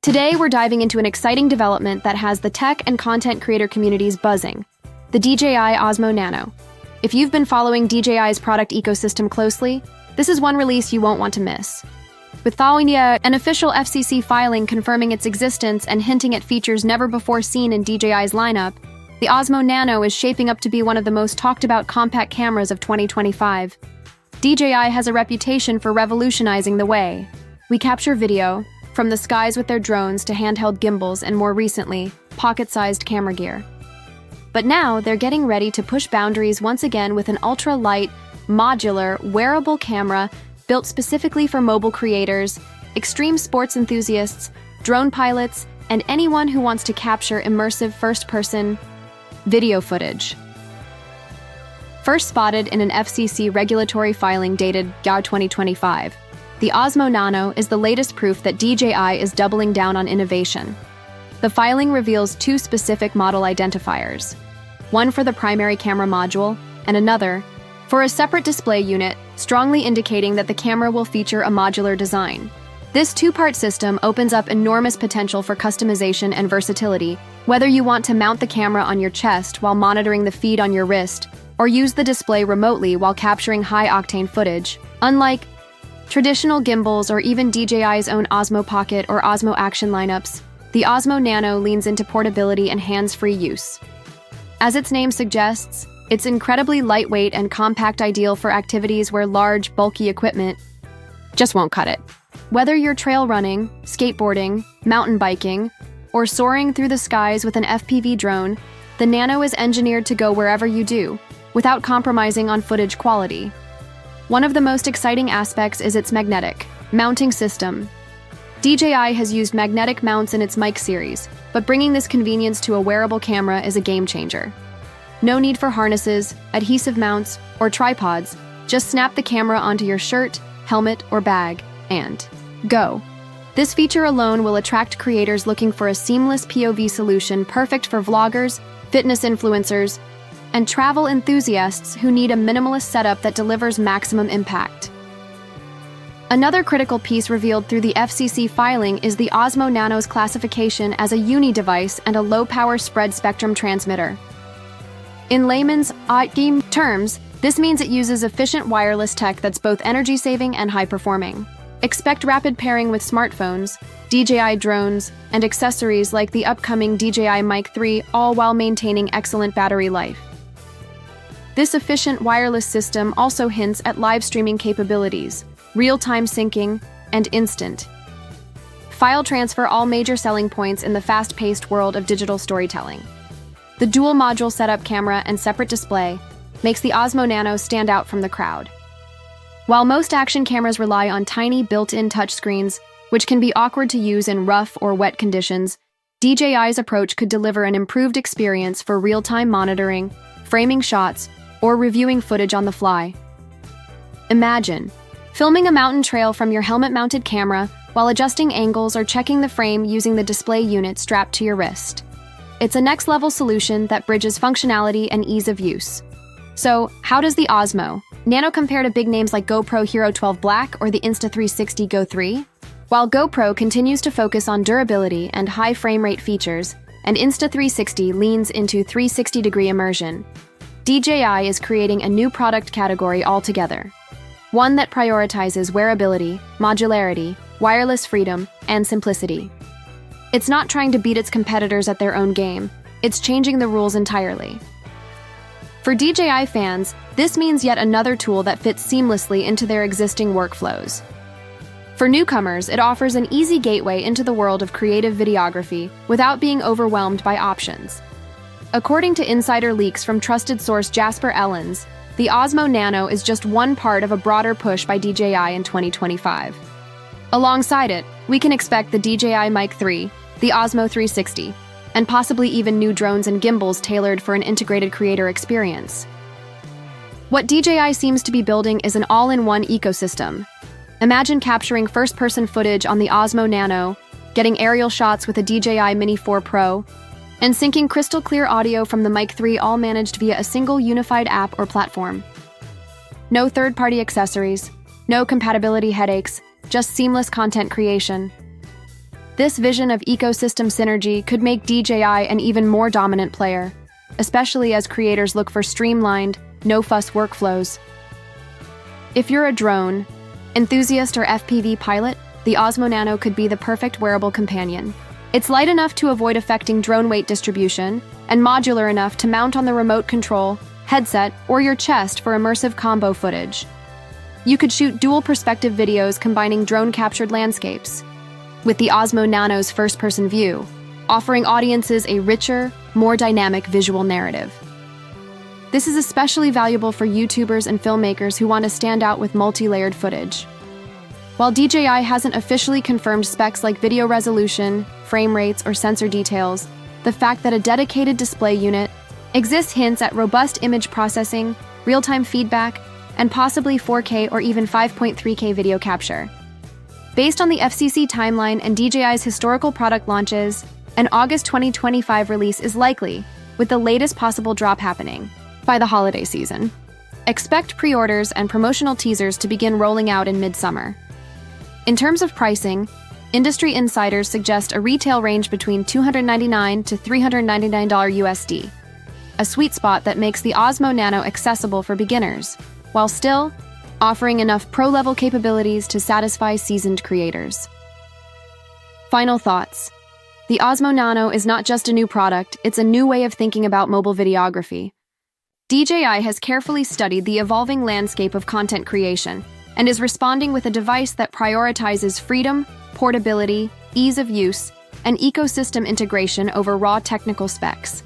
Today, we're diving into an exciting development that has the tech and content creator communities buzzing: the DJI Osmo Nano. If you've been following DJI's product ecosystem closely, this is one release you won't want to miss. With an official FCC filing confirming its existence and hinting at features never before seen in DJI's lineup, the Osmo Nano is shaping up to be one of the most talked about compact cameras of 2025. DJI has a reputation for revolutionizing the way we capture video, from the skies with their drones to handheld gimbals and, more recently, pocket-sized camera gear. But now they're getting ready to push boundaries once again with an ultra-light, modular, wearable camera built specifically for mobile creators, extreme sports enthusiasts, drone pilots, and anyone who wants to capture immersive first-person video footage. First spotted in an FCC regulatory filing dated July 2025, the Osmo Nano is the latest proof that DJI is doubling down on innovation. The filing reveals two specific model identifiers, one for the primary camera module and another for a separate display unit, strongly indicating that the camera will feature a modular design. This two-part system opens up enormous potential for customization and versatility, whether you want to mount the camera on your chest while monitoring the feed on your wrist, or use the display remotely while capturing high-octane footage. Unlike traditional gimbals or even DJI's own Osmo Pocket or Osmo Action lineups, the Osmo Nano leans into portability and hands-free use. As its name suggests, it's incredibly lightweight and compact, ideal for activities where large, bulky equipment just won't cut it. Whether you're trail running, skateboarding, mountain biking, or soaring through the skies with an FPV drone, the Nano is engineered to go wherever you do, without compromising on footage quality. One of the most exciting aspects is its magnetic mounting system. DJI has used magnetic mounts in its mic series, but bringing this convenience to a wearable camera is a game changer. No need for harnesses, adhesive mounts, or tripods. Just snap the camera onto your shirt, helmet, or bag, and go. This feature alone will attract creators looking for a seamless POV solution perfect for vloggers, fitness influencers, and travel enthusiasts who need a minimalist setup that delivers maximum impact. Another critical piece revealed through the FCC filing is the Osmo Nano's classification as a uni-device and a low-power spread-spectrum transmitter. In layman's terms, this means it uses efficient wireless tech that's both energy-saving and high-performing. Expect rapid pairing with smartphones, DJI drones, and accessories like the upcoming DJI Mic 3, all while maintaining excellent battery life. This efficient wireless system also hints at live streaming capabilities, real-time syncing, and instant file transfer, all major selling points in the fast-paced world of digital storytelling. The dual-module setup, camera, and separate display makes the Osmo Nano stand out from the crowd. While most action cameras rely on tiny built-in touchscreens, which can be awkward to use in rough or wet conditions, DJI's approach could deliver an improved experience for real-time monitoring, framing shots, or reviewing footage on the fly. Imagine filming a mountain trail from your helmet-mounted camera while adjusting angles or checking the frame using the display unit strapped to your wrist. It's a next-level solution that bridges functionality and ease of use. So, how does the Osmo Nano compare to big names like GoPro Hero 12 Black or the Insta360 Go 3? While GoPro continues to focus on durability and high frame rate features, and Insta360 leans into 360-degree immersion, DJI is creating a new product category altogether. One that prioritizes wearability, modularity, wireless freedom, and simplicity. It's not trying to beat its competitors at their own game, it's changing the rules entirely. For DJI fans, this means yet another tool that fits seamlessly into their existing workflows. For newcomers, it offers an easy gateway into the world of creative videography without being overwhelmed by options. According to insider leaks from trusted source Jasper Ellens, the Osmo Nano is just one part of a broader push by DJI in 2025. Alongside it, we can expect the DJI Mic 3, the Osmo 360, and possibly even new drones and gimbals tailored for an integrated creator experience. What DJI seems to be building is an all-in-one ecosystem. Imagine capturing first-person footage on the Osmo Nano, getting aerial shots with a DJI Mini 4 Pro, and syncing crystal-clear audio from the Mic 3, all managed via a single unified app or platform. No third-party accessories, no compatibility headaches, just seamless content creation. This vision of ecosystem synergy could make DJI an even more dominant player, especially as creators look for streamlined, no-fuss workflows. If you're a drone enthusiast or FPV pilot, the Osmo Nano could be the perfect wearable companion. It's light enough to avoid affecting drone weight distribution and modular enough to mount on the remote control, headset, or your chest for immersive combo footage. You could shoot dual-perspective videos combining drone-captured landscapes, with the Osmo Nano's first-person view, offering audiences a richer, more dynamic visual narrative. This is especially valuable for YouTubers and filmmakers who want to stand out with multi-layered footage. While DJI hasn't officially confirmed specs like video resolution, frame rates, or sensor details, the fact that a dedicated display unit exists hints at robust image processing, real-time feedback, and possibly 4K or even 5.3K video capture. Based on the FCC timeline and DJI's historical product launches, an August 2025 release is likely, with the latest possible drop happening by the holiday season. Expect pre-orders and promotional teasers to begin rolling out in mid-summer. In terms of pricing, industry insiders suggest a retail range between $299 to $399 USD, a sweet spot that makes the Osmo Nano accessible for beginners, while still offering enough pro-level capabilities to satisfy seasoned creators. Final thoughts. The Osmo Nano is not just a new product, it's a new way of thinking about mobile videography. DJI has carefully studied the evolving landscape of content creation and is responding with a device that prioritizes freedom, portability, ease of use, and ecosystem integration over raw technical specs.